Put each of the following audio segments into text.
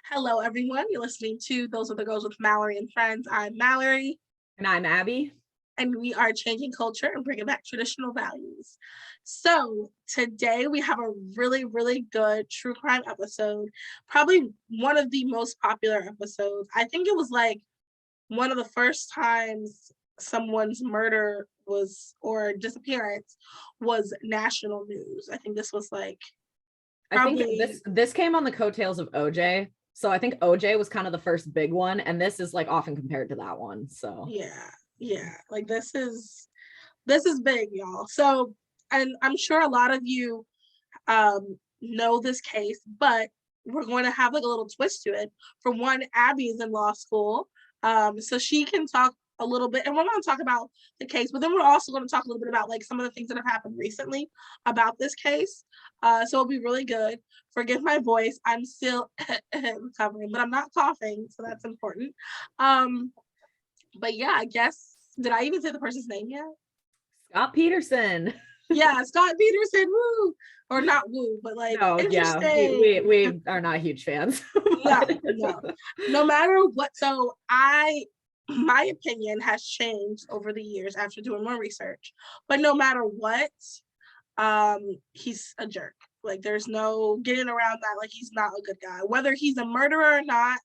Hello, everyone. You're listening to Those Are the Girls with Mallory and Friends. I'm Mallory, And I'm Abby. and we are changing culture and bringing back traditional values. So, today we have a really, really good true crime episode. Probably one of the most popular episodes. I think it was like one of the first times someone's murder was or disappearance was national news. I think this was like I think probably this came on the coattails of OJ. So I think OJ was kind of the first big one, and this is like often compared to that one. So yeah, like this is big, y'all. So, and I'm sure a lot of you know this case, but we're going to have like a little twist to it. For one, Abby is in law school, so she can talk a little bit, and we're going to talk about the case, but then we're also going to talk a little bit about like some of the things that have happened recently about this case. So it'll be really good. Forgive my voice; I'm still recovering, but I'm not coughing, so that's important. But yeah, I guess did I even say the person's name yet? Scott Peterson. Yeah, Scott Peterson, woo, or not woo, but like No, yeah, we, interesting. we are not huge fans. No, no, no matter what. So my opinion has changed over the years after doing more research. But no matter what, he's a jerk. Like there's no getting around that. Like he's not a good guy, whether he's a murderer or not.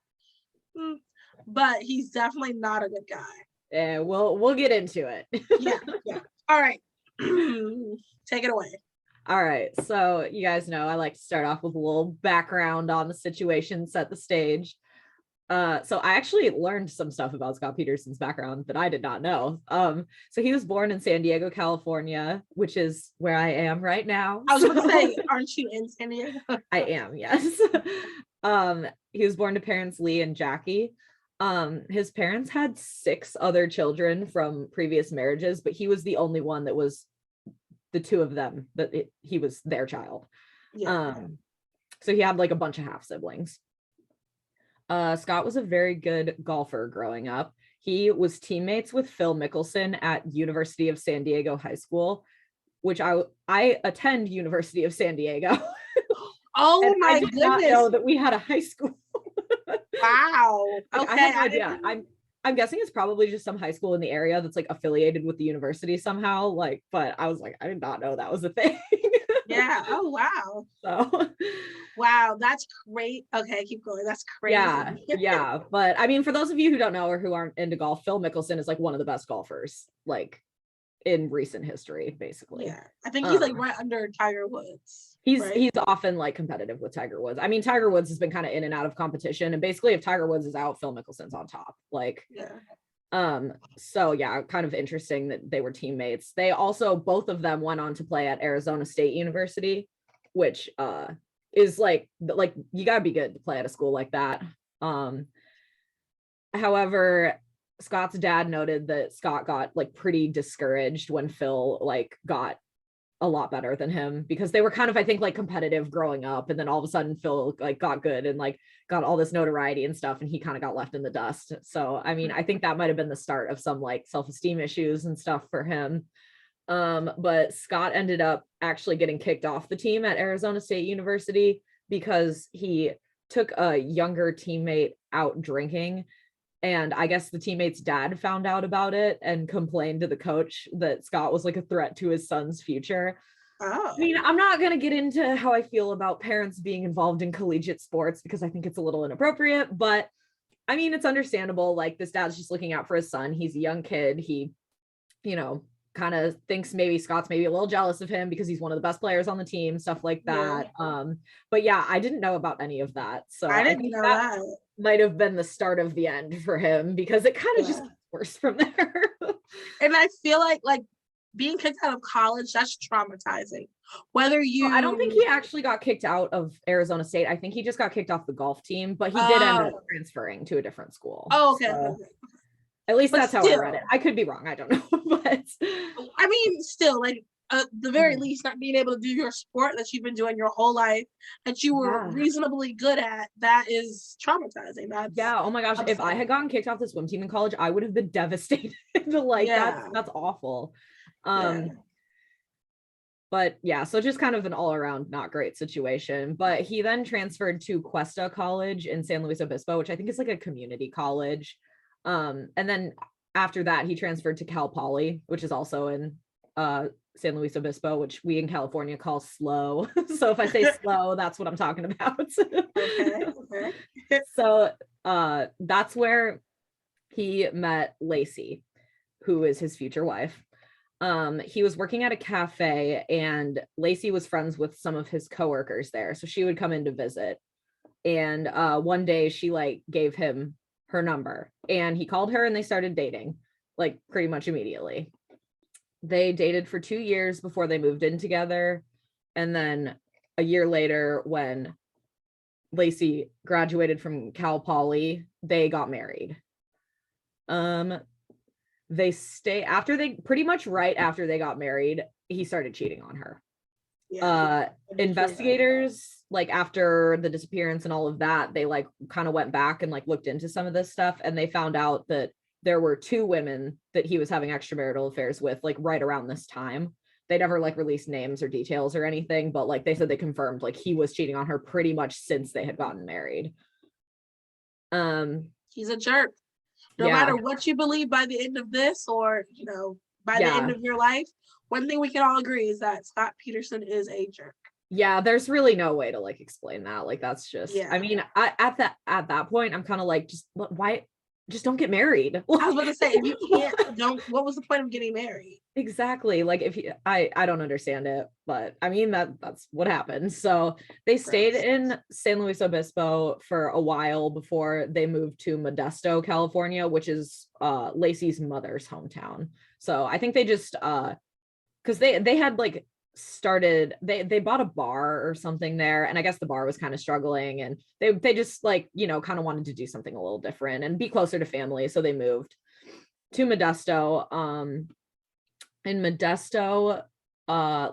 But he's definitely not a good guy. Yeah, we'll get into it. Yeah. All right. Take it away. All right. So you guys know I like to start off with a little background on the situation, set the stage. So I actually learned some stuff about Scott Peterson's background that I did not know. So he was born in San Diego, California, which is where I am right now. I was going to say, aren't you in San Diego? I am, yes. He was born to parents Lee and Jackie. His parents had 6 other children from previous marriages, but he was the only one that was the 2 of them that he was their child. Yeah. So he had like a bunch of half siblings. Scott was a very good golfer growing up. He was teammates with Phil Mickelson at University of San Diego High School, which I attend University of San Diego. Oh my I did goodness. not know that we had a high school. Wow. Like, Okay. I had no idea. I'm guessing it's probably just some high school in the area that's like affiliated with the university somehow. Like, but I was like, I did not know that was a thing. Yeah. Oh wow. So Wow, that's great. Okay, keep going. That's crazy. yeah. But I mean, for those of you who don't know or who aren't into golf, Phil Mickelson is like one of the best golfers, like in recent history, basically. Yeah. I think he's like right under Tiger Woods. He's often like competitive with Tiger Woods. I mean, Tiger Woods has been kind of in and out of competition, and basically if Tiger Woods is out, Phil Mickelson's on top. Like, so yeah, kind of interesting that they were teammates. They also, both of them went on to play at Arizona State University, which is like you gotta be good to play at a school like that. However, Scott's dad noted that Scott got like pretty discouraged when Phil like got a lot better than him, because they were kind of, I think, like competitive growing up, and then all of a sudden Phil like got good and like got all this notoriety and stuff, and he kind of got left in the dust. So I mean, I think that might have been the start of some like self-esteem issues and stuff for him. But Scott ended up actually getting kicked off the team at Arizona State University because he took a younger teammate out drinking, and I guess the teammate's dad found out about it and complained to the coach that Scott was like a threat to his son's future. Oh. I mean, I'm not going to get into how I feel about parents being involved in collegiate sports because I think it's a little inappropriate, but I mean, it's understandable. Like, this dad's just looking out for his son. He's a young kid. He, kind of thinks maybe Scott's maybe a little jealous of him because he's one of the best players on the team, stuff like that. Yeah. But yeah, I didn't know about any of that. So I I didn't think know that that. might have been the start of the end for him, because it kind of just gets worse from there. And I feel like being kicked out of college, that's traumatizing. Whether you I don't think he actually got kicked out of Arizona State. I think he just got kicked off the golf team, but he did end up transferring to a different school. Oh, okay. So, at least that's how I read it. I could be wrong. I don't know. But I mean, still, like, the very least, not being able to do your sport that you've been doing your whole life, that you were reasonably good at, that is traumatizing. Oh my gosh, if I had gotten kicked off the swim team in college, I would have been devastated. Like, that's awful. But yeah, so just kind of an all around not great situation. But he then transferred to Cuesta College in San Luis Obispo, which I think is like a community college. And then after that, he transferred to Cal Poly, which is also in San Luis Obispo, which we in California call slow. So if I say slow, that's what I'm talking about. Okay. So that's where he met Lacy, who is his future wife. He was working at a cafe and Lacy was friends with some of his coworkers there. So she would come in to visit. And one day she like gave him her number and he called her and they started dating like pretty much immediately. They dated for 2 years before they moved in together. And then a year later, when Lacy graduated from Cal Poly, they got married. They stay after they pretty much right after they got married, he started cheating on her. Yeah. Investigators, like after the disappearance and all of that, they like kind of went back and like looked into some of this stuff and they found out that there were 2 women that he was having extramarital affairs with like right around this time. They never like released names or details or anything, but like they said they confirmed like he was cheating on her pretty much since they had gotten married. He's a jerk. No matter what you believe by the end of this, or by the end of your life, one thing we can all agree is that Scott Peterson is a jerk. Yeah, there's really no way to like explain that. Like that's just I mean, at that point, I'm kind of like, just don't get married. I was about to say, if you can't, what was the point of getting married? Exactly. Like if you, I don't understand it, but I mean that's what happened. So they stayed in San Luis Obispo for a while before they moved to Modesto, California, which is Lacy's mother's hometown. So I think they just because they had like started they bought a bar or something there, and I guess the bar was kind of struggling, and they just like kind of wanted to do something a little different and be closer to family, so they moved to Modesto. In Modesto,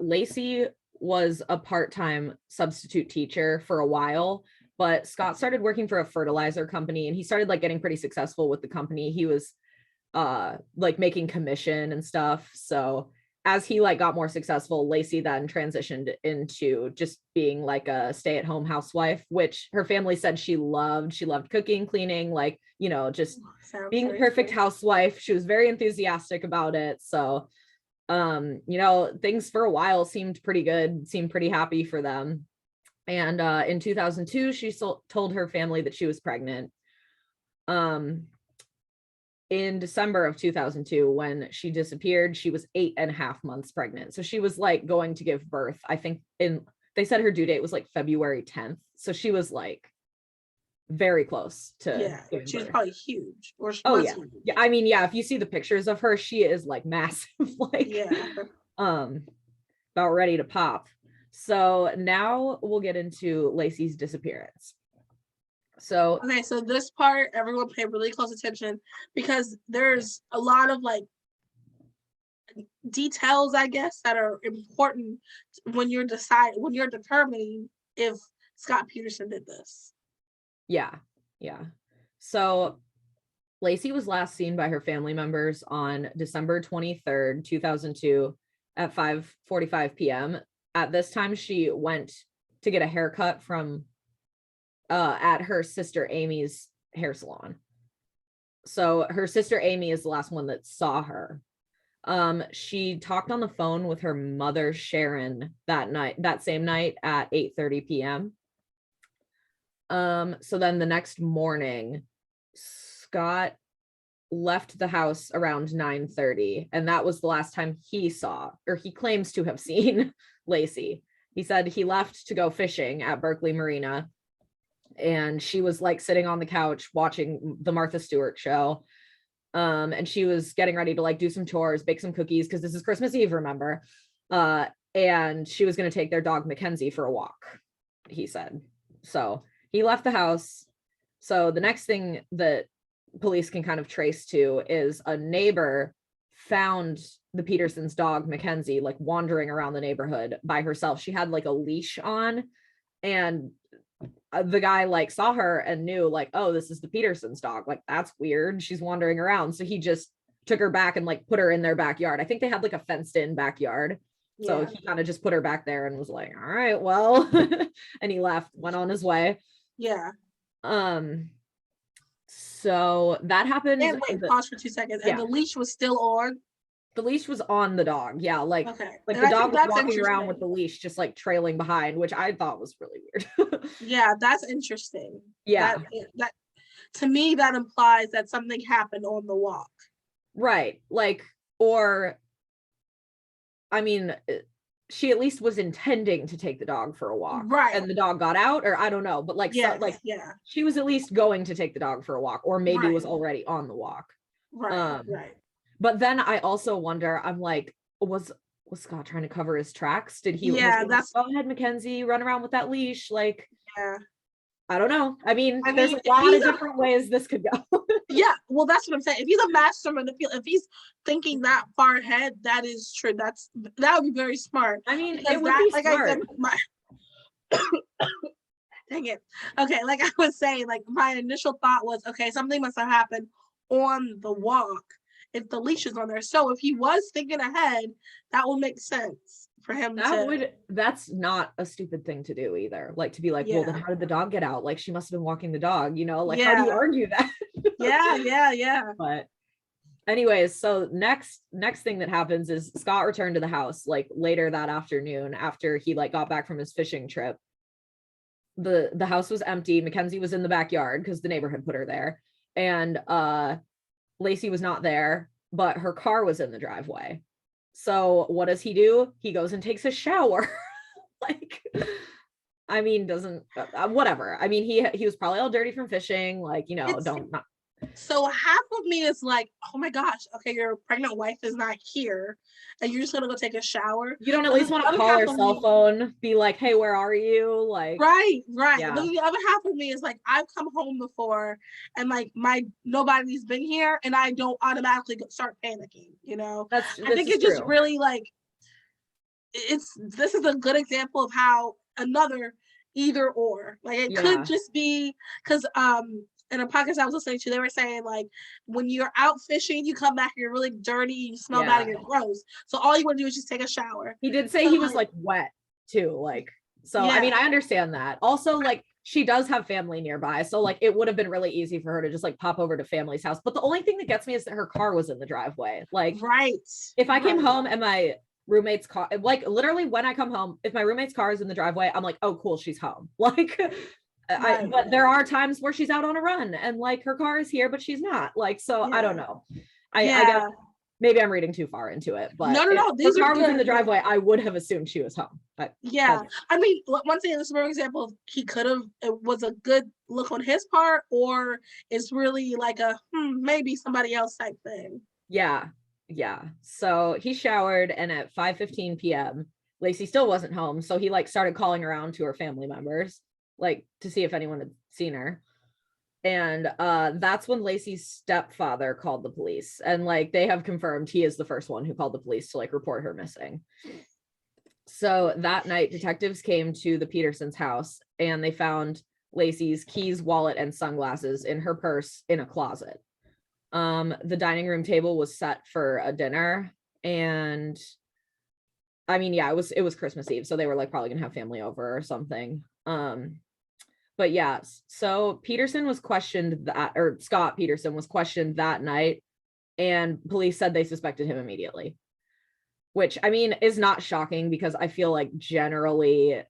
Lacy was a part-time substitute teacher for a while, but Scott started working for a fertilizer company and he started like getting pretty successful with the company. He was like making commission and stuff. So as he like got more successful, Lacy then transitioned into just being like a stay-at-home housewife, which her family said she loved. She loved cooking, cleaning, like, just being the perfect housewife. She was very enthusiastic about it. So things for a while seemed pretty good, seemed pretty happy for them. And in 2002, she told her family that she was pregnant. In December of 2002, when she disappeared, she was 8.5 months pregnant. So she was like going to give birth. I think they said her due date was like February 10th. So she was like very close to she was probably huge, or huge. I mean, if you see the pictures of her, she is like massive, like about ready to pop. So now we'll get into Lacy's disappearance. So this part, everyone pay really close attention, because there's a lot of like details, I guess, that are important when you're determining if Scott Peterson did this. Yeah. So Lacy was last seen by her family members on December 23rd, 2002 at 5:45 p.m. At this time, she went to get a haircut from at her sister Amy's hair salon. So her sister Amy is the last one that saw her. She talked on the phone with her mother Sharon that same night at 8:30 p.m. So then the next morning, Scott left the house around 9:30, and that was the last time he claims to have seen Lacy. He said he left to go fishing at Berkeley Marina, and she was like sitting on the couch watching the Martha Stewart show. And she was getting ready to like do some chores, bake some cookies, because this is Christmas Eve, remember? And she was going to take their dog Mackenzie for a walk, he said. So he left the house. So the next thing that police can kind of trace to is a neighbor found the Petersons' dog Mackenzie like wandering around the neighborhood by herself. She had like a leash on, and the guy like saw her and knew like, oh, this is the Petersons' dog. Like, that's weird. She's wandering around. So he just took her back and like put her in their backyard. I think they had like a fenced in backyard. So Yeah. he kind of just put her back there and was like, all right, well, and he left, went on his way. Yeah. So that happened. And wait, pause for 2 seconds. And Yeah, the leash was still on. the leash was on the dog. Yeah, like Okay. like And the I think dog was that's walking around with interesting. the leash just like trailing behind, which I thought was really weird. Yeah, that's interesting. Yeah, That to me that implies that something happened on the walk. right. Like, or I mean, she at least was intending to take the dog for a walk, Right. and the dog got out, or I don't know, but like, Yes. so, like Yeah. she was at least going to take the dog for a walk, or maybe Right. was already on the walk. Right. Right. But then I also wonder, I'm like, was Scott trying to cover his tracks? Did he, was Yeah, he like, that's go ahead, Mackenzie, run around with that leash? Like, yeah. I don't know. I mean, I there's mean, a lot of different ways this could go. yeah, well, that's what I'm saying. If he's a master manipulator, if he's thinking that far ahead, that is true. That would be very smart. I mean, Because it would that, be like smart. I said, my dang it. Okay, like I was saying, like my initial thought was, okay, something must have happened on the walk if the leash is on there. So if he was thinking ahead, that would make sense for him to. That's not a stupid thing to do either. Like to be like, well, then Yeah. how did the dog get out? Like she must have been walking the dog, you know? Like how do you Yeah. argue that? Yeah. But anyways, so next thing that happens is Scott returned to the house like later that afternoon after he like got back from his fishing trip. The house was empty. Mackenzie was in the backyard because the neighbor had put her there, and Lacy was not there, but her car was in the driveway. So what does he do? He goes and takes a shower. Like, I mean, doesn't whatever. I mean, he was probably all dirty from fishing. Like, you know, So half of me is like, oh my gosh, okay, your pregnant wife is not here, and you're just gonna go take a shower. You don't at least want to call her cell phone, be like, hey, where are you? Like, right. Yeah. Then the other half of me is like, I've come home before, and like nobody's been here, and I don't automatically start panicking. You know, I think it's just really like, this is a good example of how another either or, like it could just be because in a podcast I was listening to, they were saying like when you're out fishing, you come back, you're really dirty, you smell bad, and you're gross. So all you want to do is just take a shower. He did say he was like wet too, like so. I mean, I understand that. Also, like she does have family nearby, so like it would have been really easy for her to just like pop over to family's house. But the only thing that gets me is that her car was in the driveway. Like, if I came home and my roommate's car, like literally when I come home, if my roommate's car is in the driveway, I'm like, oh cool, she's home. Like but there are times where she's out on a run and like her car is here but she's not, like, so I don't know. I guess maybe I'm reading too far into it, but no, if her car was in the driveway, I would have assumed she was home. But I mean, one thing, this is an example of he could have, it was a good look on his part, or it's really like a maybe somebody else type thing. Yeah. So he showered, and at 5:15 p.m. Lacy still wasn't home, so he like started calling around to her family members, like to see if anyone had seen her. And that's when Lacy's stepfather called the police, and like they have confirmed he is the first one who called the police to like report her missing. So that night, detectives came to the Petersons' house and they found Lacy's keys, wallet, and sunglasses in her purse in a closet. The dining room table was set for a dinner, and I mean, yeah, it was Christmas Eve, so they were like probably gonna have family over or something. But yeah, so Peterson was questioned Scott Peterson was questioned that night, and police said they suspected him immediately, which I mean is not shocking because I feel like generally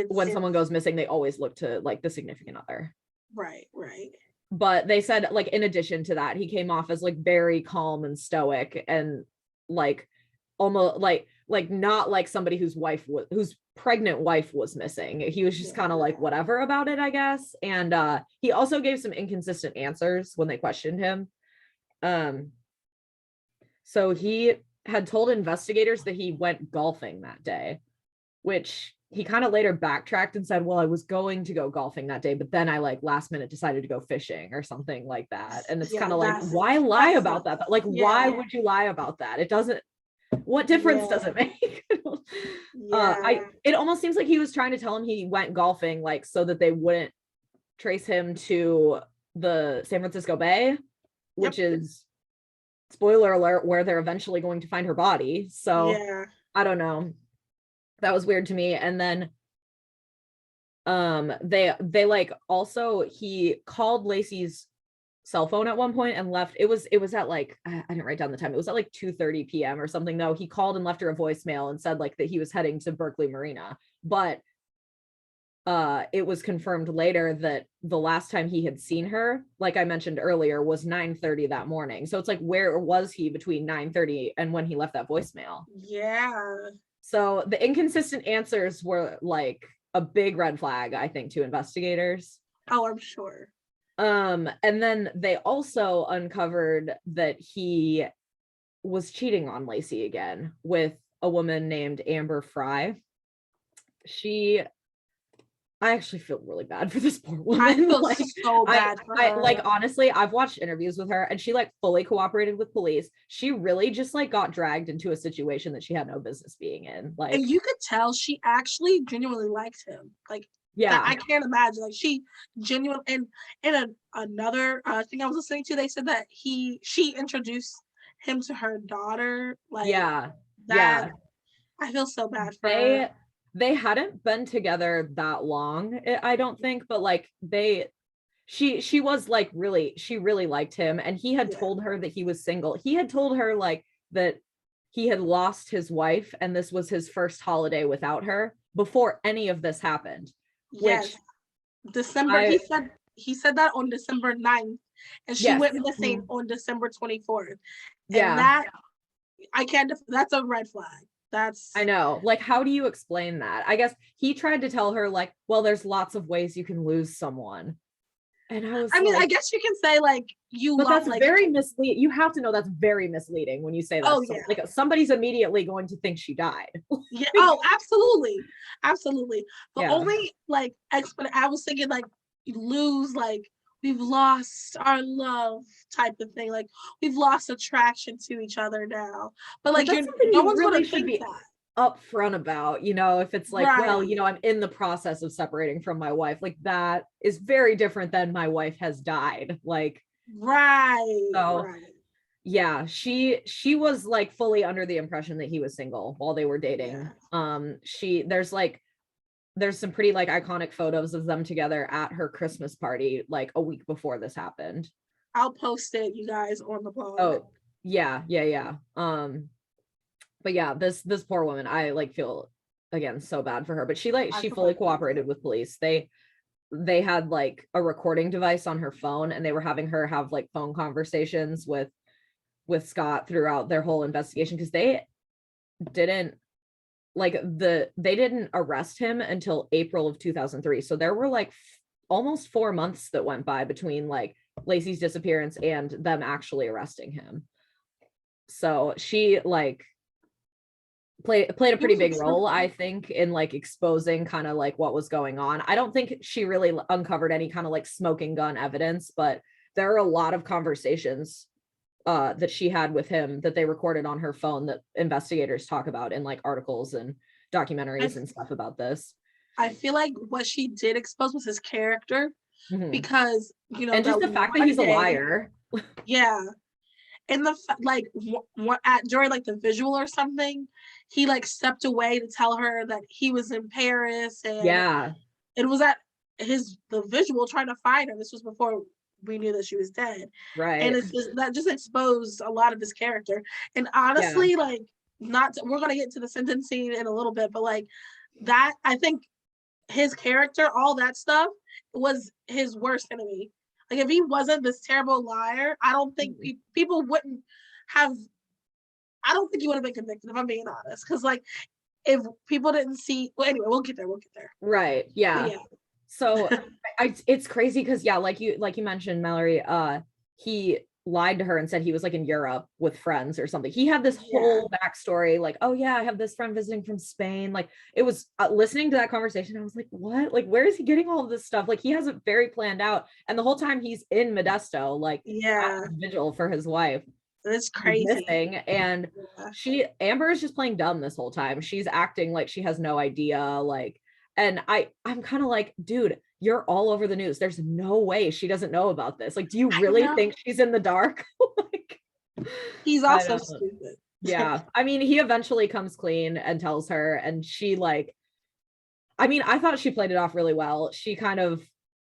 when someone goes missing, they always look to like the significant other. Right. But they said like in addition to that, he came off as like very calm and stoic and like almost like not like somebody whose pregnant wife was missing. He was just kind of like whatever about it, I guess. And he also gave some inconsistent answers when they questioned him. So he had told investigators that he went golfing that day, which he kind of later backtracked and said, well, I was going to go golfing that day, but then I like last minute decided to go fishing or something like that. And it's kind of like, why lie about that? Like, why would you lie about that? It doesn't, what difference does it make? It almost seems like he was trying to tell him he went golfing, like, so that they wouldn't trace him to the San Francisco Bay, which is, spoiler alert, where they're eventually going to find her body. So I don't know. That was weird to me. And then they like also he called Lacy's cell phone at one point and left. It was at like I didn't write down the time. It was at like 2:30 p.m. or something though. He called and left her a voicemail and said like that he was heading to Berkeley Marina. But it was confirmed later that the last time he had seen her, like I mentioned earlier, was 9:30 that morning. So it's like, where was he between 9:30 and when he left that voicemail? Yeah. So the inconsistent answers were like a big red flag, I think, to investigators. Oh, I'm sure. And then they also uncovered that he was cheating on Lacy again with a woman named Amber Fry. I actually feel really bad for this poor woman. I feel like, so bad for her. like honestly, I've watched interviews with her and she like fully cooperated with police. She really just like got dragged into a situation that she had no business being in. Like, and you could tell she actually genuinely liked him. Like, yeah, I can't imagine. Like, she genuinely. And in another thing I was listening to, they said that she introduced him to her daughter. Like, yeah, that. yeah. I feel so bad for her. They hadn't been together that long, I don't think, but like she was like she really liked him, and he had told her that he was single. He had told her like that he had lost his wife and this was his first holiday without her before any of this happened. Yes. Which he said that on December 9th, and she went missing on December 24th. Yeah. And that that's a red flag. I know. Like, how do you explain that? I guess he tried to tell her like, well, there's lots of ways you can lose someone. And I mean, I guess you can say like but that's like, very misleading. You have to know that's very misleading when you say that. Oh, so, yeah. Like somebody's immediately going to think she died. Yeah. Oh, absolutely. The Yeah. only like I was thinking like lose, like we've lost our love type of thing. Like we've lost attraction to each other now. But like no one's really gonna should be that. upfront about, if it's like, Right. well, I'm in the process of separating from my wife. Like that is very different than my wife has died. Like, right. So right. yeah, she was like fully under the impression that he was single while they were dating. Yeah. There's some pretty like iconic photos of them together at her Christmas party like a week before this happened. I'll post it, you guys, on the blog. Oh, yeah. But yeah, this poor woman, I like feel again so bad for her, but she fully cooperated with police. They had like a recording device on her phone and they were having her have like phone conversations with Scott throughout their whole investigation, because they didn't arrest him until April of 2003. So there were like almost 4 months that went by between like Lacy's disappearance and them actually arresting him. So she like played a pretty big role, I think, in like exposing kind of like what was going on. I don't think she really uncovered any kind of like smoking gun evidence, but there are a lot of conversations that she had with him that they recorded on her phone that investigators talk about in like articles and documentaries and stuff about this. I feel like what she did expose was his character, because and just the fact that he's a liar. Yeah. And the like during like the visual or something, he like stepped away to tell her that he was in Paris, and it was at the visual trying to find her. This was before we knew that she was dead, right? And that just exposed a lot of his character. And honestly, like we're gonna get to the sentencing in a little bit, but like that, I think his character, all that stuff, was his worst enemy. Like if he wasn't this terrible liar, I don't think people wouldn't have. I don't think he would have been convicted, if I'm being honest. Because like, if people didn't see, well, anyway, we'll get there. Right? Yeah. So it's crazy because like you mentioned, Mallory, he lied to her and said he was like in Europe with friends or something. He had this whole backstory, like, oh yeah, I have this friend visiting from Spain. Like it was listening to that conversation, I was like, what? Like, where is he getting all of this stuff? Like he has it very planned out, and the whole time he's in Modesto, like at vigil for his wife. That's crazy. Missing, and Amber is just playing dumb this whole time. She's acting like she has no idea, like, and I'm kind of like, dude, you're all over the news. There's no way she doesn't know about this. Like, do you really think she's in the dark? Like, he's also stupid. Yeah. I mean, he eventually comes clean and tells her, and she like, I mean, I thought she played it off really well. She kind of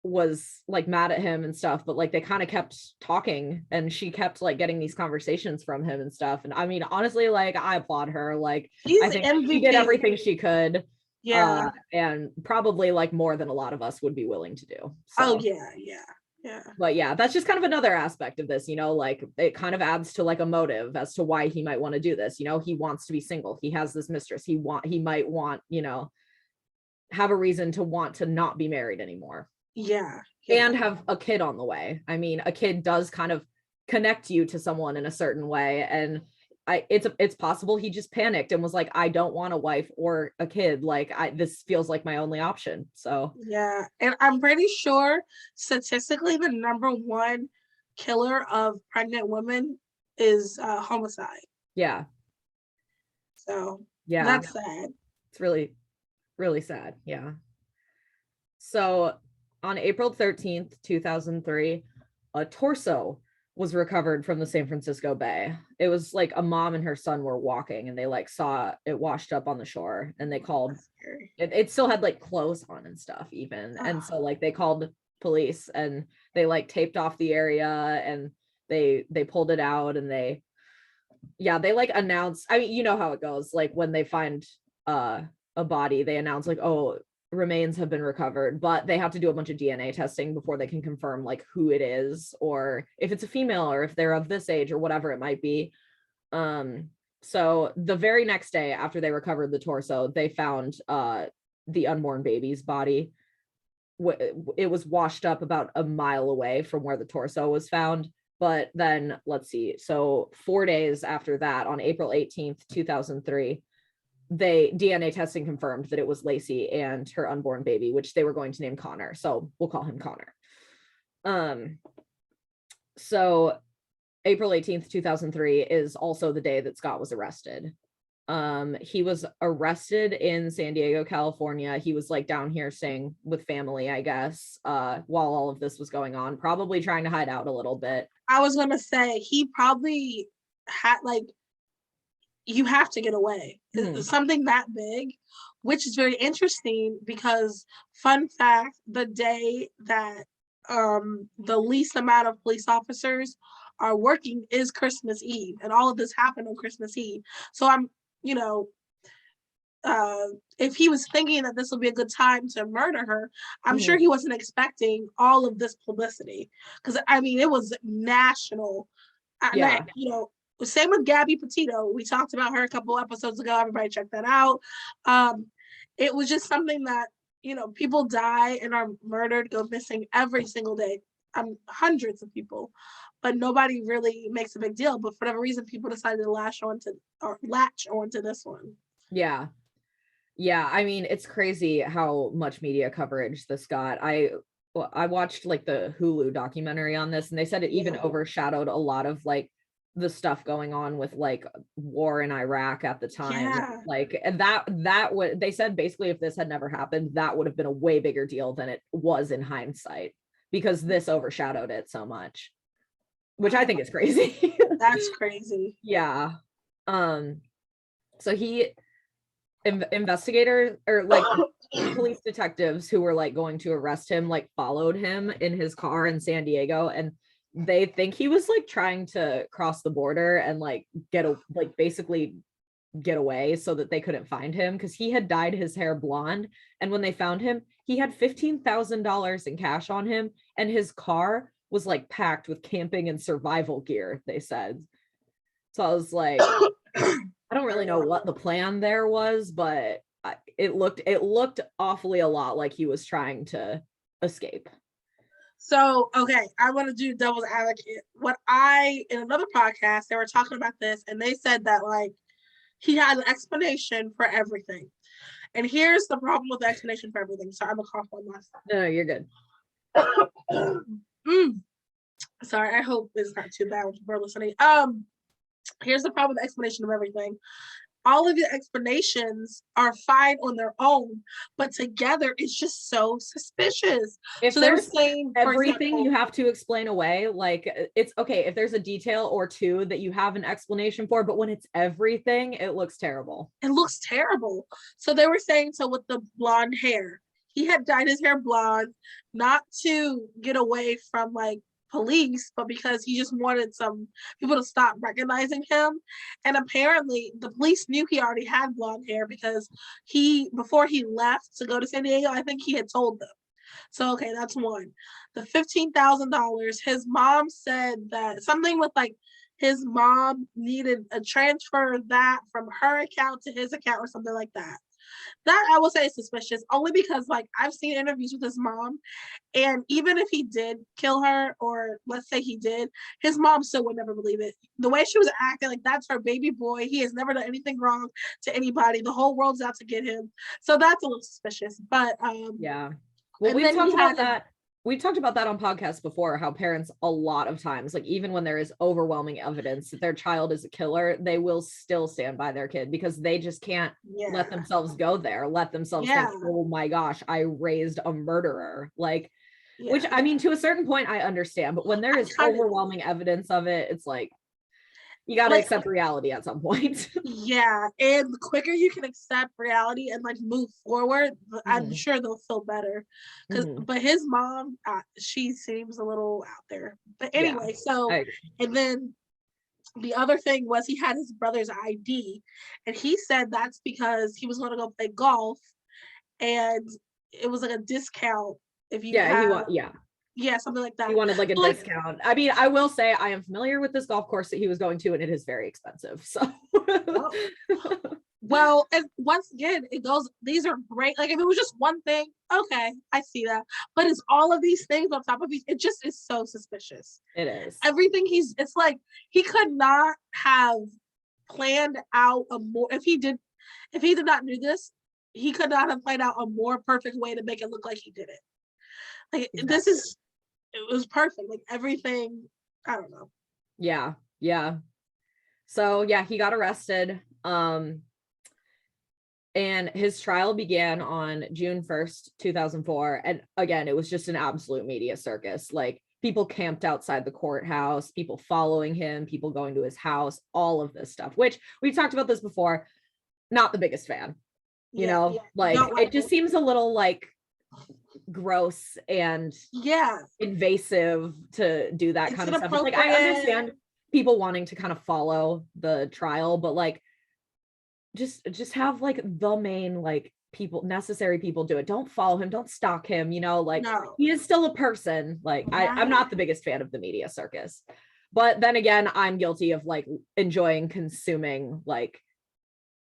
was like mad at him and stuff, but like they kind of kept talking, and she kept like getting these conversations from him and stuff. And I mean, honestly, like I applaud her. Like I He's think she did MVP. everything she could. Yeah. And probably like more than a lot of us would be willing to do. Oh So yeah, yeah, yeah. but yeah, that's just kind of another aspect of this, you know, like it kind of adds to like a motive as to why he might want to do this. You know, he wants to be single. He has this mistress. He might want, you know, have a reason to want to not be married anymore. Yeah. And have a kid on the way. I mean, a kid does kind of connect you to someone in a certain way. And it's possible he just panicked and was like, I don't want a wife or a kid. Like this feels like my only option. So yeah. And I'm pretty sure statistically the number one killer of pregnant women is homicide. yeah. So Yeah. that's sad. It's really, really sad. Yeah. So on April 13th, 2003, a torso was recovered from the San Francisco Bay. It was like a mom and her son were walking, and they like saw it washed up on the shore, and they called it still had like clothes on and stuff even. And so like they called police, and they like taped off the area, and they pulled it out, and they like announced, I mean, you know how it goes, like when they find a body, they announce like, oh, remains have been recovered, but they have to do a bunch of DNA testing before they can confirm like who it is, or if it's a female, or if they're of this age, or whatever it might be. So the very next day after they recovered the torso, they found the unborn baby's body. It was washed up about a mile away from where the torso was found. But then let's see, so 4 days after that, on April 18th, 2003, DNA testing confirmed that it was Lacy and her unborn baby, which they were going to name Connor. So we'll call him Connor. So April 18th, 2003 is also the day that Scott was arrested. He was arrested in San Diego, California. He was like down here staying with family, I guess, while all of this was going on, probably trying to hide out a little bit. I was gonna say he probably had like, you have to get away. It's something that big, which is very interesting because, fun fact, the day that the least amount of police officers are working is Christmas Eve, and all of this happened on Christmas Eve. So I'm, you know, if he was thinking that this would be a good time to murder her, I'm sure he wasn't expecting all of this publicity, because I mean it was national. Yeah. You know, same with Gabby Petito. We talked about her a couple episodes ago. Everybody check that out. It was just something that, you know, people die and are murdered, go missing every single day. Hundreds of people, but nobody really makes a big deal. But for whatever reason, people decided to latch onto this one. Yeah. Yeah. I mean, it's crazy how much media coverage this got. I watched like the Hulu documentary on this, and they said it even overshadowed a lot of like the stuff going on with like war in Iraq at the time. Yeah. Like, and that would, they said basically if this had never happened, that would have been a way bigger deal than it was in hindsight, because this overshadowed it so much, which I think is crazy. That's crazy. Yeah. So investigators, or like police detectives who were like going to arrest him, like followed him in his car in San Diego, and they think he was like trying to cross the border and like basically get away so that they couldn't find him, because he had dyed his hair blonde, and when they found him, he had $15,000 in cash on him, and his car was like packed with camping and survival gear, they said. So I was like, I don't really know what the plan there was, but it looked awfully a lot like he was trying to escape. So, okay, I want to do devil's advocate. In another podcast, they were talking about this, and they said that like he had an explanation for everything. And here's the problem with the explanation for everything. Sorry, I'm a cough on myself. No, you're good. Sorry, I hope it's not too bad with people listening. Here's the problem with the explanation of everything. all of the explanations are fine on their own, but together it's just so suspicious. If So they were there's saying, for everything you example, have to explain away, like it's okay if there's a detail or two that you have an explanation for, but when it's everything, it looks terrible. it looks terrible. So they were saying, so with the blonde hair, he had dyed his hair blonde, not to get away from like police, but because he just wanted some people to stop recognizing him. And apparently the police knew he already had blonde hair because before he left to go to San Diego, I think he had told them. So okay, that's one. The $15,000. His mom said that something with like his mom needed a transfer of that from her account to his account or something like that. That I will say is suspicious, only because like I've seen interviews with his mom, and even if he did kill her, or let's say he did, his mom still would never believe it. The way she was acting, like that's her baby boy. He has never done anything wrong to anybody. The whole world's out to get him. So that's a little suspicious. But Yeah. Well, and then he had we've talked about that on podcasts before, how parents a lot of times, like even when there is overwhelming evidence that their child is a killer, they will still stand by their kid because they just can't let themselves go there, let themselves think, oh my gosh, I raised a murderer. Like, which I mean, to a certain point, I understand, but when there is overwhelming evidence of it, it's like, you got to accept reality at some point. Yeah, and the quicker you can accept reality and like move forward, I'm sure they'll feel better. But his mom, she seems a little out there. But anyway, and then the other thing was he had his brother's ID, and he said that's because he was going to go play golf, and it was like a discount if you yeah, something like that. He wanted like a discount. I mean, I will say I am familiar with this golf course that he was going to, and it is very expensive. So, well, and once again, it goes. These are great. Like if it was just one thing, okay, I see that. But it's all of these things on top of each. It just is so suspicious. It is everything. It's like he could not have planned out a more. If he did not do this, he could not have planned out a more perfect way to make it look like he did it. Like it was perfect. Like everything, I don't know. Yeah. So yeah, he got arrested. And his trial began on June 1st, 2004. And again, it was just an absolute media circus. Like people camped outside the courthouse, people following him, people going to his house, all of this stuff, which we've talked about this before. Not the biggest fan, like it just seems a little like gross and invasive to do that kind of stuff. It's like I understand people wanting to kind of follow the trial, but like just have like the main like necessary people do it. Don't follow him, don't stalk him, he is still a person. Like I'm not the biggest fan of the media circus, but then again, I'm guilty of like enjoying consuming like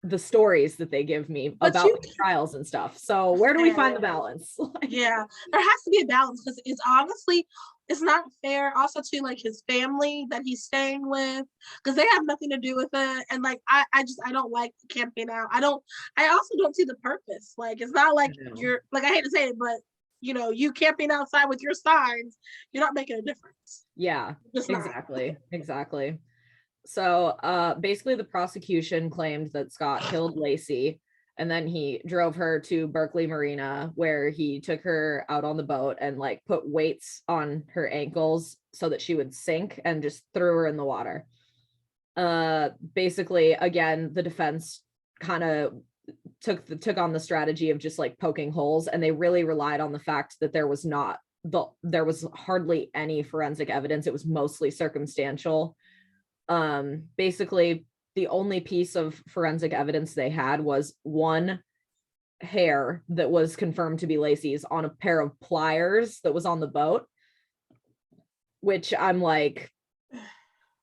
the stories that they give me about trials and stuff. So where do we find the balance? Yeah, there has to be a balance because it's not fair also to like his family that he's staying with because they have nothing to do with it. And like I don't like camping out. I also don't see the purpose. Like it's not like you're like, I hate to say it, but you camping outside with your signs, you're not making a difference. Yeah, exactly. So basically the prosecution claimed that Scott killed Lacy, and then he drove her to Berkeley Marina where he took her out on the boat and like put weights on her ankles so that she would sink and just threw her in the water. Basically, again, the defense kind of took on the strategy of just like poking holes, and they really relied on the fact that there was hardly any forensic evidence. It was mostly circumstantial. Basically the only piece of forensic evidence they had was one hair that was confirmed to be Lacy's on a pair of pliers that was on the boat, which I'm like,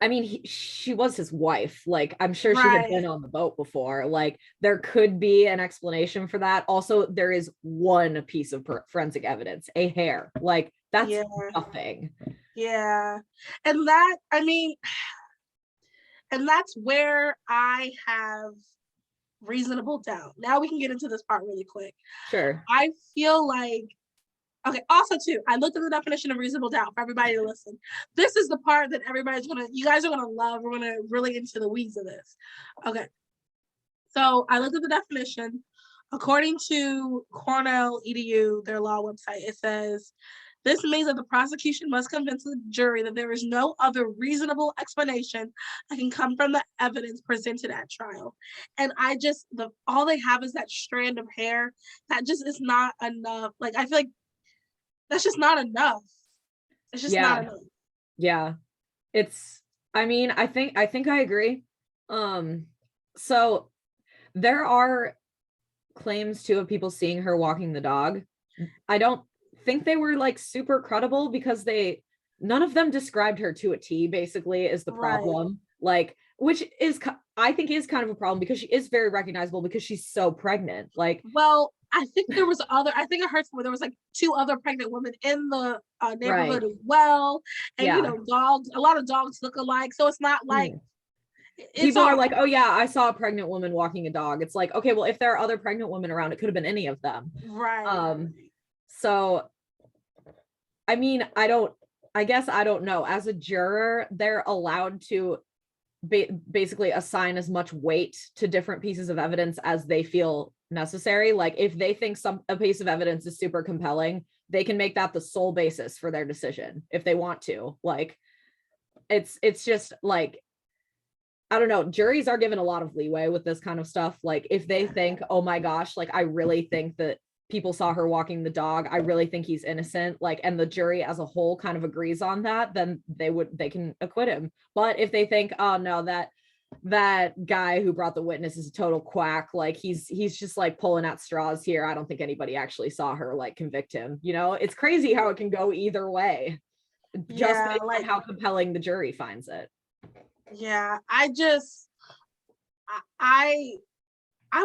I mean, she was his wife. Like, I'm sure she had been on the boat before. Like, there could be an explanation for that. Also, there is one piece of forensic evidence, a hair. Like, that's nothing. Yeah. And that's where I have reasonable doubt. Now we can get into this part really quick. Sure. I feel like, okay, also too, I looked at the definition of reasonable doubt for everybody to listen. This is the part that you guys are gonna love. We're gonna really into the weeds of this. Okay. So I looked at the definition. According to Cornell EDU, their law website, it says this means that the prosecution must convince the jury that there is no other reasonable explanation that can come from the evidence presented at trial. And all they have is that strand of hair. That just is not enough. Like, I feel like that's just not enough. It's just not enough. Yeah. I think I agree. So there are claims too of people seeing her walking the dog. I don't think they were like super credible because none of them described her to a T, basically, is the problem. Right. Like, which is, I think is kind of a problem because she is very recognizable because she's so pregnant. Like, well, I think I heard somewhere there was like 2 other pregnant women in the neighborhood as well. And, dogs, a lot of dogs look alike. So it's not like, people are like, oh yeah, I saw a pregnant woman walking a dog. It's like, okay, well, if there are other pregnant women around, it could have been any of them. Right. So, I mean, I guess I don't know. As a juror, they're allowed to basically assign as much weight to different pieces of evidence as they feel necessary. Like if they think a piece of evidence is super compelling, they can make that the sole basis for their decision if they want to. Like, it's just like, I don't know, juries are given a lot of leeway with this kind of stuff. Like if they think, oh my gosh, like I really think that people saw her walking the dog, I really think he's innocent, like, and the jury as a whole kind of agrees on that, then they can acquit him. But if they think, oh no, that guy who brought the witness is a total quack, like he's just like pulling at straws here, I don't think anybody actually saw her, like convict him. It's crazy how it can go either way, just based on how compelling the jury finds it. Yeah, I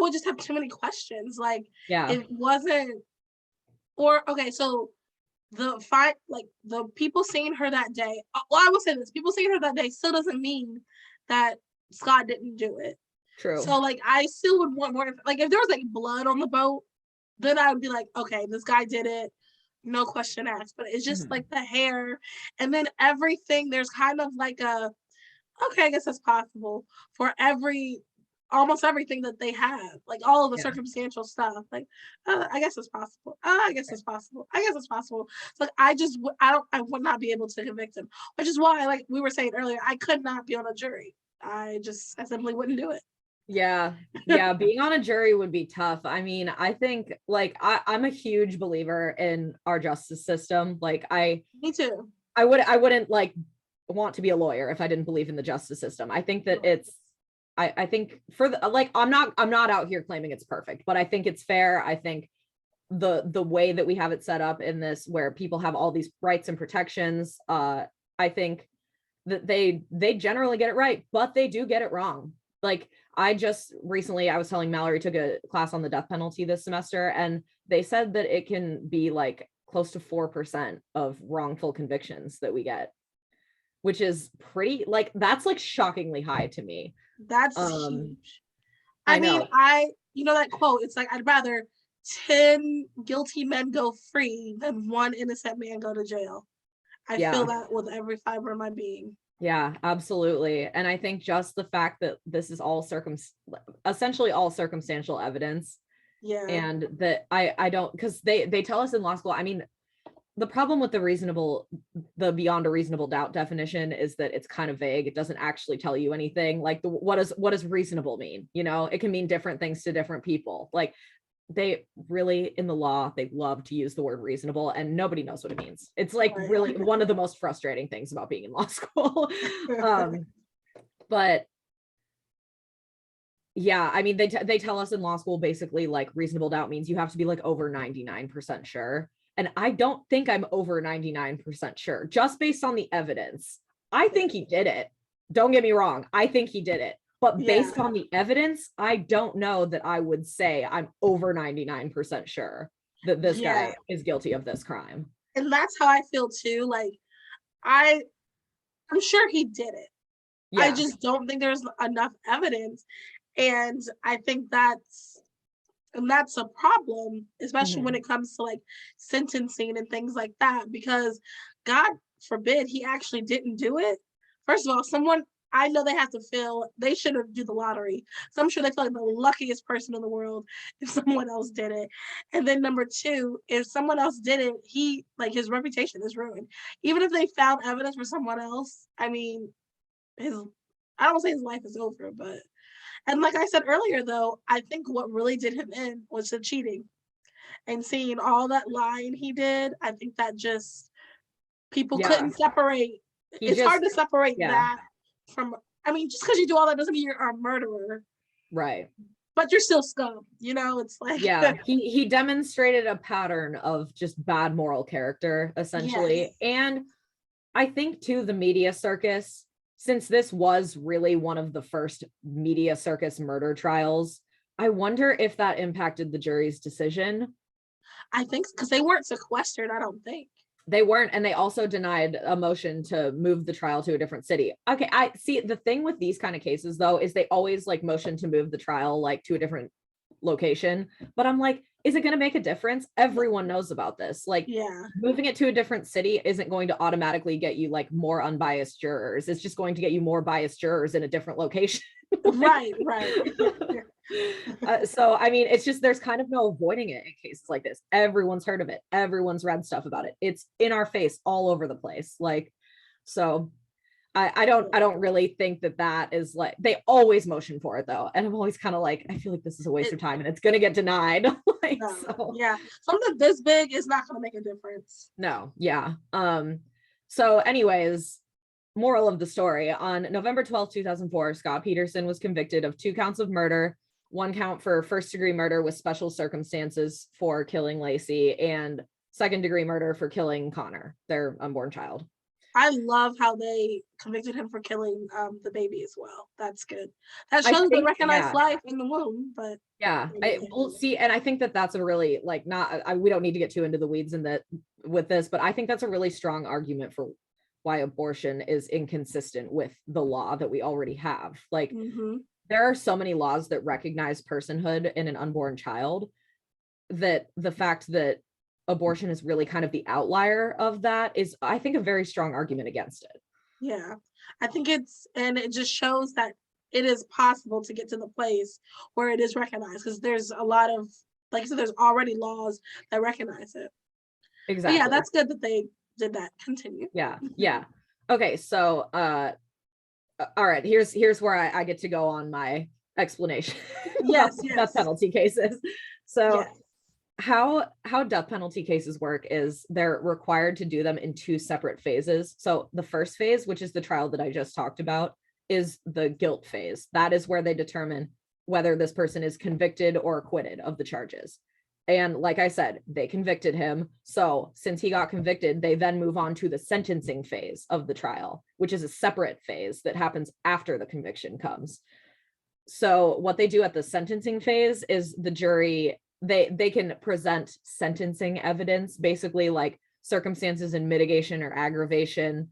would just have too many questions. Like, it wasn't, or okay, so the people seeing her that day. Well, I will say this: people seeing her that day still doesn't mean that Scott didn't do it. True. So, like, I still would want more. Like, if there was like blood on the boat, then I would be like, okay, this guy did it, no question asked. But it's just like the hair, and then everything. There's kind of like okay, I guess that's possible for almost everything that they have, like all of the circumstantial stuff. Like, I guess it's possible. I guess it's possible. I guess it's possible. It's like, I would not be able to convict him, which is why, like we were saying earlier, I could not be on a jury. I simply wouldn't do it. Yeah. Being on a jury would be tough. I mean, I think like I'm a huge believer in our justice system. Like me too. I wouldn't like want to be a lawyer if I didn't believe in the justice system. I think that I think for the, like, I'm not out here claiming it's perfect, but I think it's fair. I think the way that we have it set up in this, where people have all these rights and protections, I think that they generally get it right, but they do get it wrong. Like I was telling Mallory, took a class on the death penalty this semester, and they said that it can be like close to 4% of wrongful convictions that we get, which is pretty, like, that's like shockingly high to me. That's huge. I mean, that quote, it's like, I'd rather 10 guilty men go free than 1 innocent man go to jail. I feel that with every fiber of my being. Yeah, absolutely. And I think just the fact that this is all essentially all circumstantial evidence. Yeah. And that I don't, because they tell us in law school, I mean, the problem with the beyond a reasonable doubt definition is that it's kind of vague. It doesn't actually tell you anything. Like what does reasonable mean? It can mean different things to different people. Like they really, in the law, they love to use the word reasonable and nobody knows what it means. It's like really one of the most frustrating things about being in law school. But yeah, I mean, they tell us in law school, basically, like reasonable doubt means you have to be like over 99% sure. And I don't think I'm over 99% sure, just based on the evidence. I think he did it. Don't get me wrong. I think he did it. But based on the evidence, I don't know that I would say I'm over 99% sure that this guy is guilty of this crime. And that's how I feel too. Like, I'm sure he did it. Yeah. I just don't think there's enough evidence. And I think that's a problem, especially when it comes to like sentencing and things like that, because God forbid he actually didn't do it. First of all, I know they should have do the lottery. So I'm sure they feel like the luckiest person in the world if someone else did it. And then number two, if someone else did it, his reputation is ruined. Even if they found evidence for someone else, I mean, I don't want to say his life is over, but, and like I said earlier, though, I think what really did him in was the cheating and seeing all that lying he did. I think that just people Yeah. couldn't separate. It's hard to separate that from, I mean, just because you do all that doesn't mean you're a murderer. Right. But you're still scum, it's like. Yeah, he demonstrated a pattern of just bad moral character, essentially. Yes. And I think too, the media circus, since this was really one of the first media circus murder trials, I wonder if that impacted the jury's decision. I think because they weren't sequestered, I don't think. They weren't, and they also denied a motion to move the trial to a different city. Okay, I see. The thing with these kind of cases, though, is they always like motion to move the trial like to a different location. But I'm like, is it going to make a difference? Everyone knows about this. Like, Yeah. moving it to a different city isn't going to automatically get you like more unbiased jurors. It's just going to get you more biased jurors in a different location. Right. So I mean, it's just there's kind of no avoiding it in cases like this. Everyone's heard of it. Everyone's read stuff about it. It's in our face all over the place. Like, so I don't really think that is like, they always motion for it though, and I'm always kind of like, I feel like this is a waste of time and it's gonna get denied. Like, no, so yeah, something this big is not gonna make a difference. No, yeah. So anyways, moral of the story: on November 12th, 2004, Scott Peterson was convicted of 2 counts of murder, 1 count for first-degree murder with special circumstances for killing Lacy, and second-degree murder for killing Connor, their unborn child. I love how they convicted him for killing the baby as well. That's good. That shows they recognize life in the womb, but yeah, we'll see. And I think that's a really like we don't need to get too into the weeds in that with this, but I think that's a really strong argument for why abortion is inconsistent with the law that we already have. Like, there are so many laws that recognize personhood in an unborn child that the fact that abortion is really kind of the outlier of that is, I think, a very strong argument against it. Yeah, I think it just shows that it is possible to get to the place where it is recognized, because there's a lot of, like you said, there's already laws that recognize it. Exactly. But yeah, that's good that they did that. Continue. Yeah. Okay, so all right, here's where I get to go on my explanation. Yes. Death penalty cases. So yes. How death penalty cases work is they're required to do them in 2 separate phases. So the first phase, which is the trial that I just talked about, is the guilt phase. That is where they determine whether this person is convicted or acquitted of the charges. And like I said, they convicted him. So since he got convicted, they then move on to the sentencing phase of the trial, which is a separate phase that happens after the conviction comes. So what they do at the sentencing phase is the jury, they can present sentencing evidence, basically like circumstances and mitigation or aggravation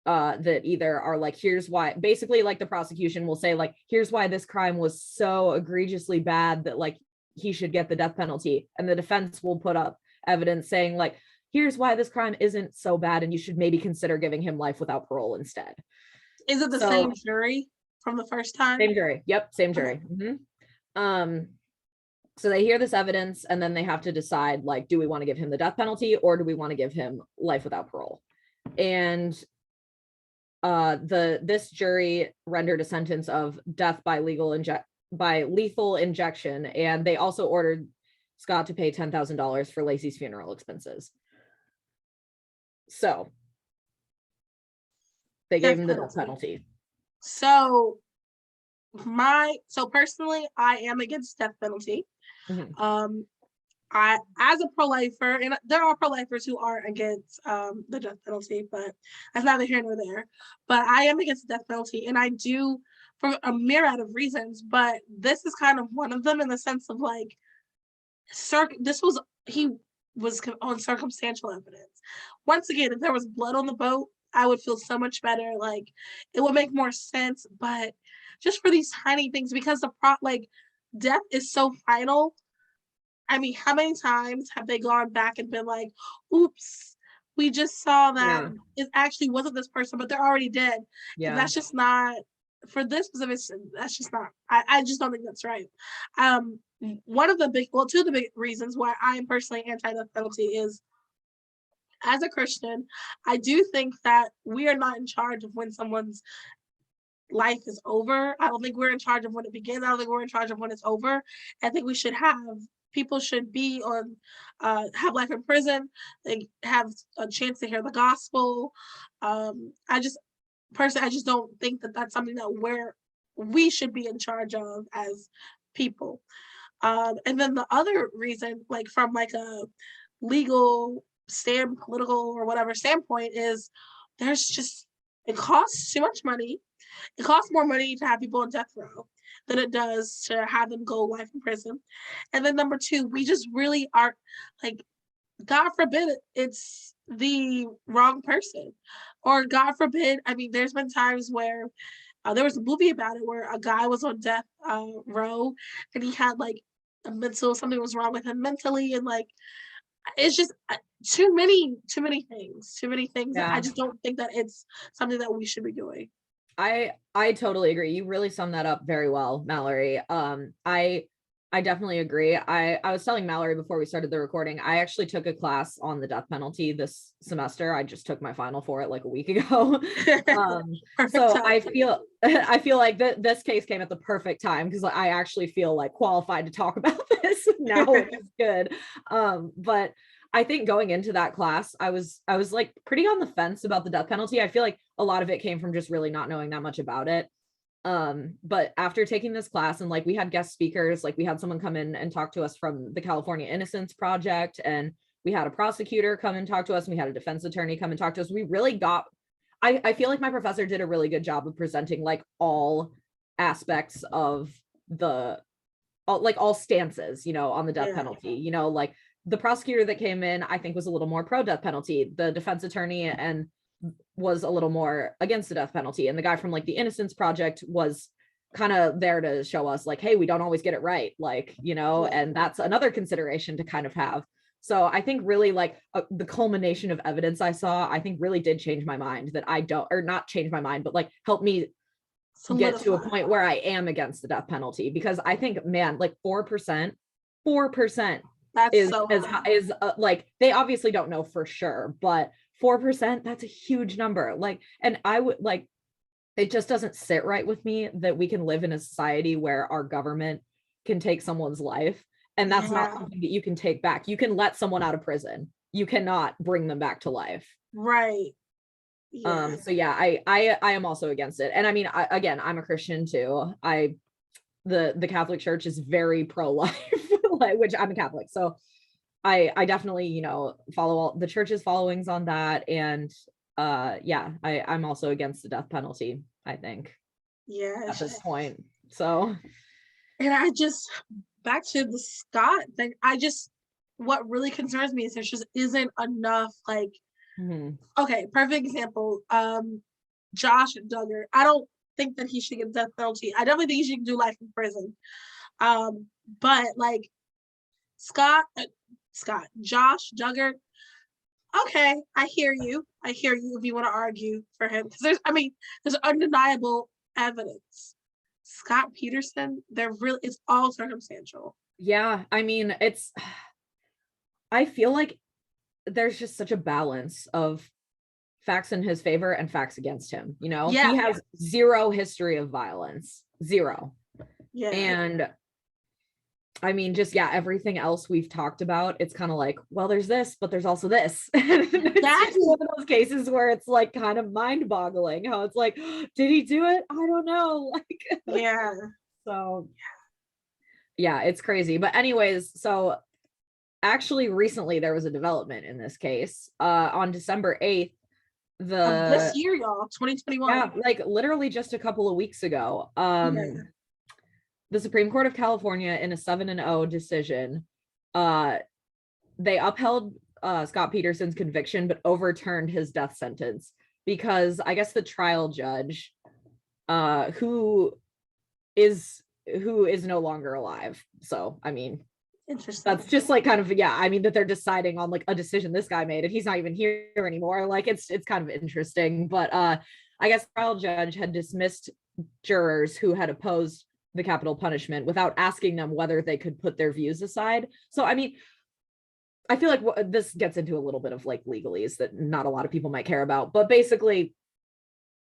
that either are like, here's why, basically like the prosecution will say like, here's why this crime was so egregiously bad that like he should get the death penalty. And the defense will put up evidence saying like, here's why this crime isn't so bad and you should maybe consider giving him life without parole instead. Is it the same jury from the first time? Same jury. Yep, same jury. So they hear this evidence and then they have to decide, like, do we want to give him the death penalty or do we want to give him life without parole? And this jury rendered a sentence of death by lethal injection, and they also ordered Scott to pay $10,000 for Lacy's funeral expenses. So they gave him the death penalty. So personally, I am against death penalty. I, as a pro-lifer, and there are pro-lifers who are against the death penalty, but that's neither here nor there. But I am against the death penalty, and I do for a myriad of reasons. But this is kind of one of them, in the sense of like, he was on circumstantial evidence. Once again, if there was blood on the boat, I would feel so much better. Like, it would make more sense. But just for these tiny things, because death is so final. I mean, how many times have they gone back and been like, oops, we just saw that it actually wasn't this person, but they're already dead. Yeah. And that's just not, for this specific, that's just not, I just don't think that's right. One of the two of the big reasons why I am personally anti-death penalty is, as a Christian, I do think that we are not in charge of when someone's life is over. I don't think we're in charge of when it begins. I don't think we're in charge of when it's over. I think we should have, people should be on, have life in prison. They have a chance to hear the gospel. I just personally, I just don't think that that's something that we should be in charge of as people. And then the other reason, like from like a legal political or whatever standpoint, is there's just, it costs too much money. It costs more money to have people on death row than it does to have them go life in prison. And then number two, we just really aren't, like, God forbid it's the wrong person, or God forbid, I mean, there's been times where there was a movie about it where a guy was on death row and he had like something was wrong with him mentally, and like it's just too many things. That I Yeah. just don't think that it's something that we should be doing. I totally agree. You really summed that up very well, Mallory. I definitely agree. I was telling Mallory before we started the recording, I actually took a class on the death penalty this semester. I just took my final for it like a week ago. So Time. I feel like this case came at the perfect time, because I actually feel like qualified to talk about this now, which is good. But I think going into that class, I was like pretty on the fence about the death penalty. I feel like a lot of it came from just really not knowing that much about it. But after taking this class, and like we had guest speakers, like we had someone come in and talk to us from the California Innocence Project, and we had a prosecutor come and talk to us, and we had a defense attorney come and talk to us. We really got, I feel like my professor did a really good job of presenting like all aspects of all stances, on the death penalty. Like the prosecutor that came in, I think, was a little more pro death penalty. The defense attorney and was a little more against the death penalty, and the guy from like the Innocence Project was kind of there to show us like, hey, we don't always get it right, like, and that's another consideration to kind of have. So I think really like the culmination of evidence I saw, I think really did change my mind, that not change my mind, but like help me get to a point where I am against the death penalty. Because I think, man, like 4% that's is so is like, they obviously don't know for sure, but 4%, that's a huge number. Like, and I would like, it just doesn't sit right with me that we can live in a society where our government can take someone's life, and that's not something that you can take back. You can let someone out of prison, you cannot bring them back to life. Right. Yeah. So yeah, I am also against it. And I mean, again, I'm a Christian too. The Catholic Church is very pro-life, like, which I'm a Catholic, so I definitely, follow all the church's followings on that. And yeah, I'm also against the death penalty, I think. Yeah, at this point. So, and I just, back to the Scott thing, what really concerns me is there just isn't enough, like, okay, perfect example, Josh Duggar. I don't think that he should get death penalty. I definitely think he should do life in prison. But like Josh Duggar, okay, I hear you if you want to argue for him, because there's undeniable evidence. Scott Peterson, it's all circumstantial. Yeah, I mean, I feel like there's just such a balance of facts in his favor and facts against him. He has zero history of violence, zero. Yeah. And I mean, just, everything else we've talked about, it's kind of like, well, there's this, but there's also this. That's one of those cases where it's like kind of mind-boggling how it's like, did he do it? I don't know. Like, yeah. So yeah, it's crazy. But anyways, so actually recently there was a development in this case. On December 8th, this year, y'all, 2021. Yeah, like literally just a couple of weeks ago. The Supreme Court of California, in a 7-0 decision, they upheld Scott Peterson's conviction, but overturned his death sentence, because I guess the trial judge, who is no longer alive. So, I mean, interesting. That's just like kind of, I mean, that they're deciding on like a decision this guy made, and he's not even here anymore. Like, it's kind of interesting. But I guess the trial judge had dismissed jurors who had opposed the capital punishment without asking them whether they could put their views aside. So, I mean, I feel like this gets into a little bit of like legalese that not a lot of people might care about, but basically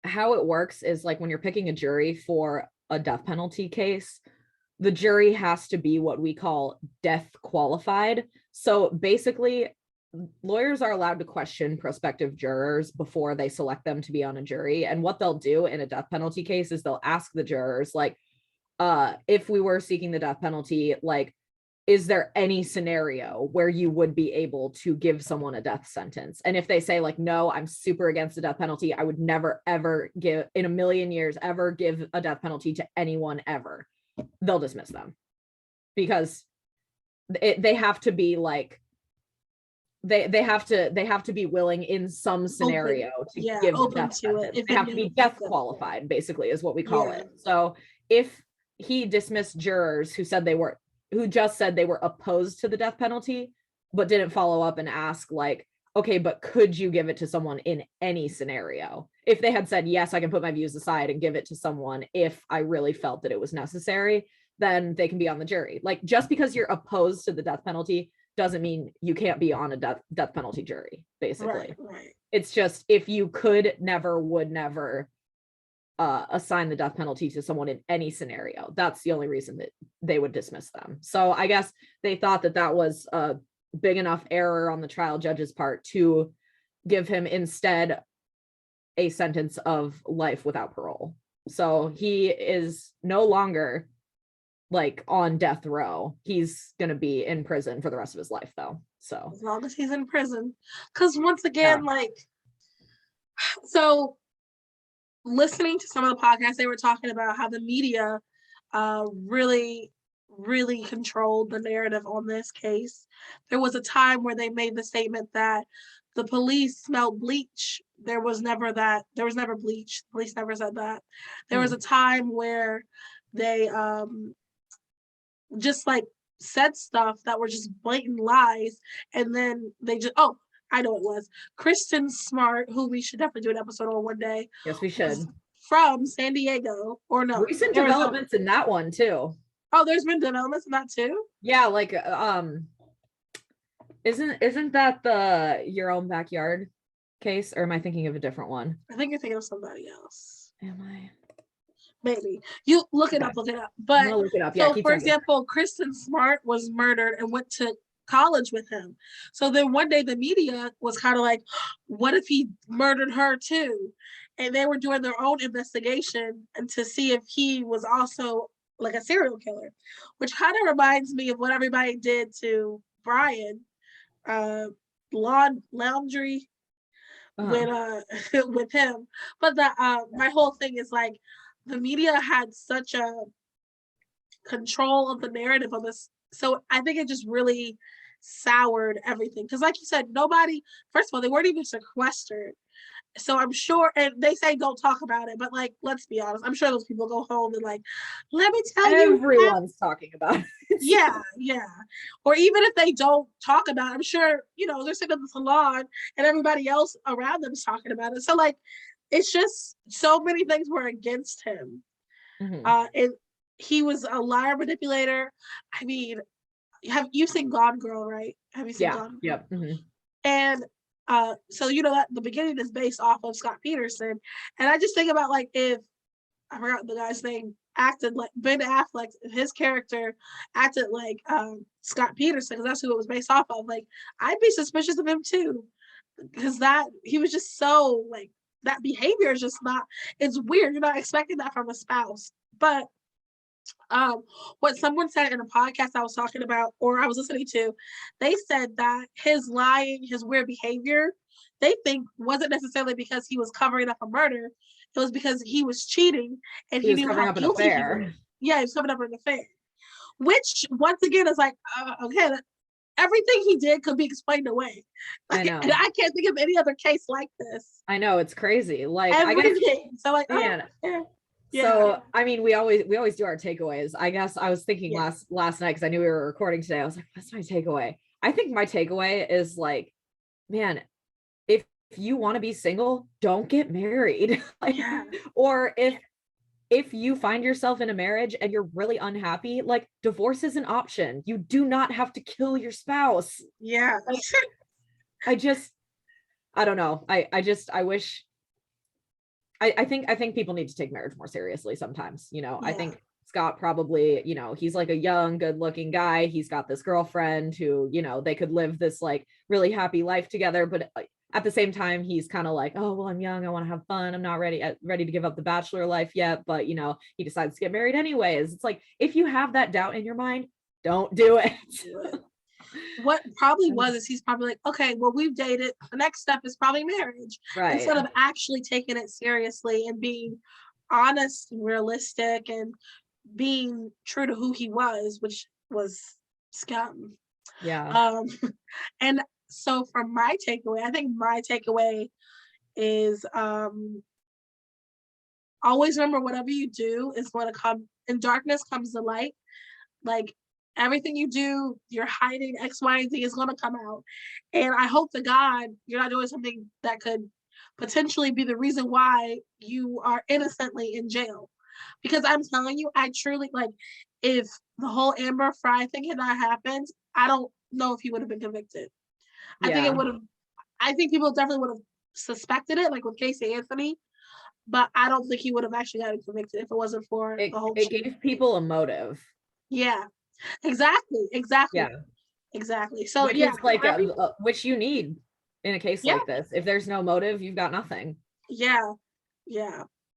how it works is like when you're picking a jury for a death penalty case, the jury has to be what we call death qualified. So basically, lawyers are allowed to question prospective jurors before they select them to be on a jury. And what they'll do in a death penalty case is they'll ask the jurors, like, if we were seeking the death penalty, like, is there any scenario where you would be able to give someone a death sentence? And if they say like, no, I'm super against the death penalty, I would never, ever give in a million years, ever give a death penalty to anyone ever, they'll dismiss them because they have to be like, they have to be willing in some scenario to give the death sentence. They have to be death qualified, basically, is what we call it. So if he dismissed jurors who just said they were opposed to the death penalty, but didn't follow up and ask like, okay, but could you give it to someone in any scenario? If they had said, yes, I can put my views aside and give it to someone if I really felt that it was necessary, then they can be on the jury. Like, just because you're opposed to the death penalty doesn't mean you can't be on a death penalty jury, basically. Right. It's just if you would never assign the death penalty to someone in any scenario, that's the only reason that they would dismiss them. So I guess they thought that was a big enough error on the trial judge's part to give him instead a sentence of life without parole. So he is no longer like on death row. He's going to be in prison for the rest of his life though. So as long as he's in prison, because once again, so listening to some of the podcasts, they were talking about how the media really controlled the narrative on this case. There was a time where they made the statement that the police smelled bleach. There was never bleach. The police never said that. There was a time where they just like said stuff that were just blatant lies, and then they just I know it was Kristen Smart, who we should definitely do an episode on one day. Yes, we should. From San Diego, or no? Recent developments in that one too. Oh, there's been developments in that too? Yeah, like isn't that the Your Own Backyard case, or am I thinking of a different one? I think you're thinking of somebody else. Am I? Maybe. You look it up. But look it up. Yeah, so for example, Kristen Smart was murdered and went to college with him. So then one day the media was kind of like, what if he murdered her too? And they were doing their own investigation and to see if he was also like a serial killer, which kind of reminds me of what everybody did to Brian, laundry with him. But my whole thing is like the media had such a control of the narrative of this. So I think it just really soured everything. Because like you said, first of all, they weren't even sequestered. So I'm sure, and they say don't talk about it, but like, let's be honest, I'm sure those people go home and like, let me tell you. Everyone's talking about it. Yeah. Or even if they don't talk about it, I'm sure, they're sitting in the salon and everybody else around them is talking about it. So like, it's just so many things were against him. And he was a liar manipulator. I mean, you've seen Gone Girl, right? Have you seen Gone Girl? Yep. Mm-hmm. And so that the beginning is based off of Scott Peterson. And I just think about like if I forgot the guy's name acted like Ben Affleck, his character acted like Scott Peterson, because that's who it was based off of. Like, I'd be suspicious of him too. Because he was just so like that behavior is just not, it's weird. You're not expecting that from a spouse. But what someone said in a podcast I was talking about, or I was listening to, they said that his lying, his weird behavior, they think wasn't necessarily because he was covering up a murder. It was because he was cheating and he knew how guilty he was. Yeah, he was covering up an affair. Which, once again, is like, okay, everything he did could be explained away. Like, I know. And I can't think of any other case like this. I know, it's crazy. Like, everything. So like, yeah. So I mean, we always do our takeaways. I guess I was thinking last night, because I knew we were recording today. I was like, what's my takeaway? I think my takeaway is like, man, if you want to be single, don't get married. Or if if you find yourself in a marriage and you're really unhappy, like divorce is an option. You do not have to kill your spouse. Yeah. Like, I don't know. I wish, I think people need to take marriage more seriously sometimes. I think Scott probably, he's like a young, good looking guy. He's got this girlfriend who, they could live this like really happy life together. But at the same time, he's kind of like, oh, well, I'm young. I want to have fun. I'm not ready to give up the bachelor life yet. But, he decides to get married anyways. It's like, if you have that doubt in your mind, don't do it. What probably was is he's probably like, okay, well, we've dated. The next step is probably marriage. Right. Instead of actually taking it seriously and being honest and realistic and being true to who he was, which was scum. Yeah. And so from my takeaway, I think my takeaway is always remember whatever you do is going to come in darkness comes the light. Like everything you do, you're hiding X, Y, and Z is going to come out. And I hope to God you're not doing something that could potentially be the reason why you are innocently in jail. Because I'm telling you, I truly like if the whole Amber Fry thing had not happened, I don't know if he would have been convicted. I think it would have, I think people definitely would have suspected it, like with Casey Anthony, but I don't think he would have actually gotten convicted if it wasn't for the whole it gave people a motive. Yeah. Exactly. Yeah. Exactly. So which is like which you need in a case like this. If there's no motive, you've got nothing. Yeah.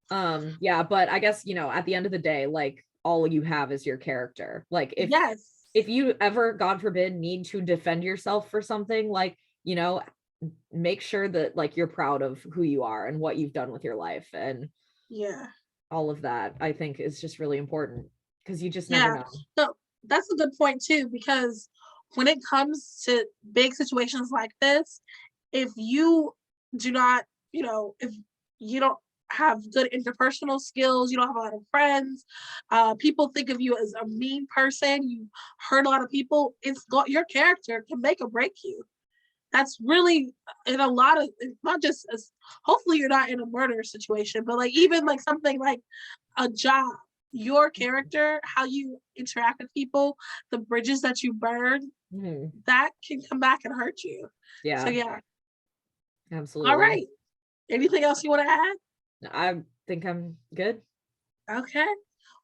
But I guess at the end of the day, like all you have is your character. Like if you ever, God forbid, need to defend yourself for something, like make sure that like you're proud of who you are and what you've done with your life, and all of that I think is just really important, because you just never know. So that's a good point too, because when it comes to big situations like this, if you do not, if you don't have good interpersonal skills, you don't have a lot of friends, people think of you as a mean person, you hurt a lot of people, your character can make or break you. That's really in a lot of, not just as, hopefully you're not in a murder situation, but like even like something like a job, your character, how you interact with people, the bridges that you burn, that can come back and hurt you. So absolutely. All right, anything else you want to add? I think I'm good. Okay,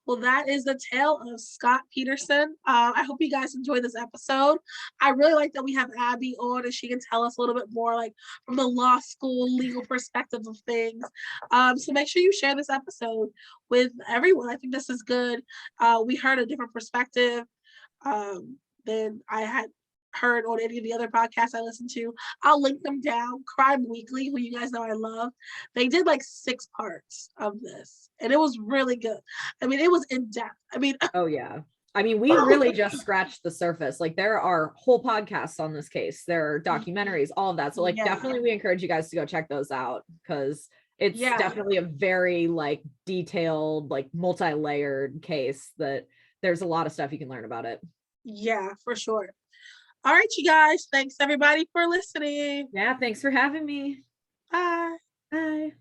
well, that is the tale of Scott Peterson. I hope you guys enjoyed this episode. I really like that we have Abby on and she can tell us a little bit more like from the law school legal perspective of things. So make sure you share this episode with everyone. I think this is good. We heard a different perspective than I had heard on any of the other podcasts I listened to. I'll link them down. Crime Weekly, who you guys know I love. They did like 6 parts of this, and it was really good. I mean, it was in depth. I mean, oh yeah. I mean, we really just scratched the surface. Like there are whole podcasts on this case. There are documentaries, all of that. So like definitely we encourage you guys to go check those out, because it's definitely a very like detailed, like multi-layered case that there's a lot of stuff you can learn about it. Yeah, for sure. All right, you guys. Thanks everybody for listening. Yeah, thanks for having me. Bye. Bye.